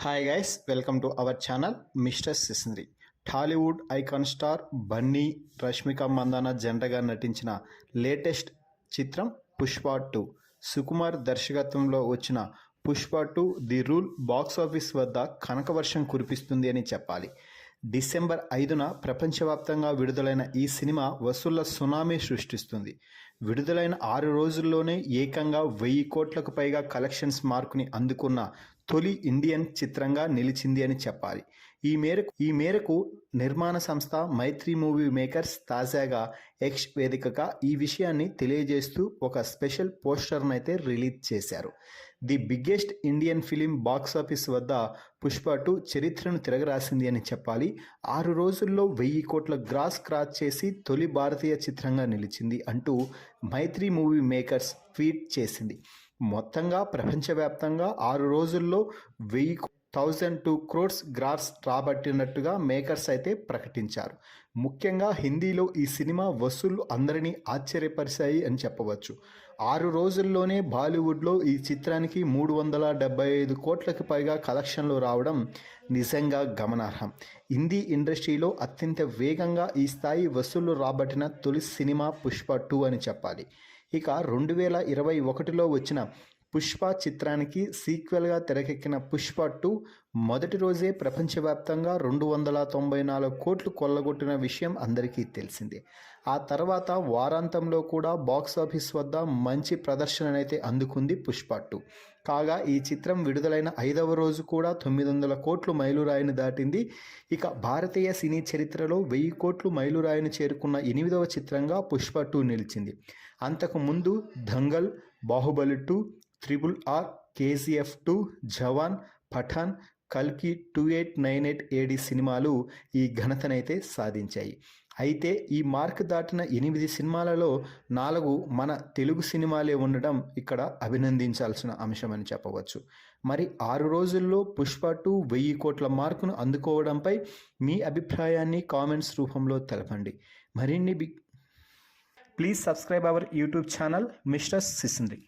Hi guys, welcome to our channel mister Sisindri. Tollywood icon star Bunny, Rashmika Mandanna జంటగా నటించిన latest చిత్రం పుష్ప 2. సుకుమార్ దర్శకత్వంలో వచ్చిన పుష్ప 2 ది రూల్ బాక్సాఫీస్ వద్ద కనకవర్షం కురిపిస్తుంది అని చెప్పాలి. డిసెంబర్ 5న ప్రపంచవ్యాప్తంగా విడుదలైన ఈ సినిమా వసూళ్ల సునామీ సృష్టిస్తుంది. విడుదలైన 6 రోజుల్లోనే ఏకంగా 1000 కోట్లకు పైగా కలెక్షన్స్ మార్కుని అందుకున్న తొలి ఇండియన్ చిత్రంగా నిలిచింది అని చెప్పాలి. ఈ మేరకు నిర్మాణ సంస్థ మైత్రి మూవీ మేకర్స్ తాజాగా ఎక్స్ వేదికగా ఈ విషయాన్ని తెలియజేస్తూ ఒక స్పెషల్ పోస్టర్ను అయితే రిలీజ్ చేశారు. The biggest Indian film box office వద్ద పుష్ప 2 చరిత్రను తిరగరాసింది అని చెప్పాలి. 6 రోజుల్లో 1000 కోట్ల గ్రాస్ క్రాస్ చేసి తొలి భారతీయ చిత్రంగా నిలిచింది అంటూ మైత్రి మూవీ మేకర్స్ ట్వీట్ చేసింది. మొత్తంగా ప్రపంచవ్యాప్తంగా 6 రోజుల్లో 1002 crores గ్రాస్ రాబట్టినట్టుగా మేకర్స్ అయితే ప్రకటించారు. ముఖ్యంగా హిందీలో ఈ సినిమా వసూళ్లు అందరినీ ఆశ్చర్యపరిచాయి అని చెప్పవచ్చు. 6 రోజుల్లోనే బాలీవుడ్లో ఈ చిత్రానికి 375 కోట్లకు పైగా కలెక్షన్లు రావడం నిజంగా గమనార్హం. హిందీ ఇండస్ట్రీలో అత్యంత వేగంగా ఈ స్థాయి వసూళ్లు రాబట్టిన తొలి సినిమా పుష్ప 2 అని చెప్పాలి. ఇక 2021లో వచ్చిన పుష్ప చిత్రానికి సీక్వెల్గా తెరకెక్కిన పుష్ప 2 మొదటి రోజే ప్రపంచవ్యాప్తంగా 294 కోట్లు కొల్లగొట్టిన విషయం అందరికీ తెలిసిందే. ఆ తర్వాత వారాంతంలో కూడా బాక్సాఫీస్ వద్ద మంచి ప్రదర్శననైతే అందుకుంది పుష్ప 2. కాగా ఈ చిత్రం విడుదలైన 5వ రోజు కూడా 900 కోట్లు మైలురాయిని దాటింది. ఇక భారతీయ సినీ చరిత్రలో 1000 కోట్లు మైలురాయిని చేరుకున్న 8వ చిత్రంగా పుష్ప 2 నిలిచింది. అంతకు ముందు దంగల్, బాహుబలి 2, RRR, KGF 2, జవాన్, పఠాన్, కల్కి 2898 AD సినిమాలు ఈ ఘనతనైతే సాధించాయి. అయితే ఈ మార్క్ దాటిన 8 సినిమాలలో 4 మన తెలుగు సినిమాలే ఉండడం ఇక్కడ అభినందించాల్సిన అంశం అని చెప్పవచ్చు. మరి 6 రోజుల్లో పుష్ప 2 1000 కోట్ల మార్కును అందుకోవడంపై మీ అభిప్రాయాన్ని కామెంట్స్ రూపంలో తెలపండి. Please subscribe our YouTube channel mister సిసింద్రి.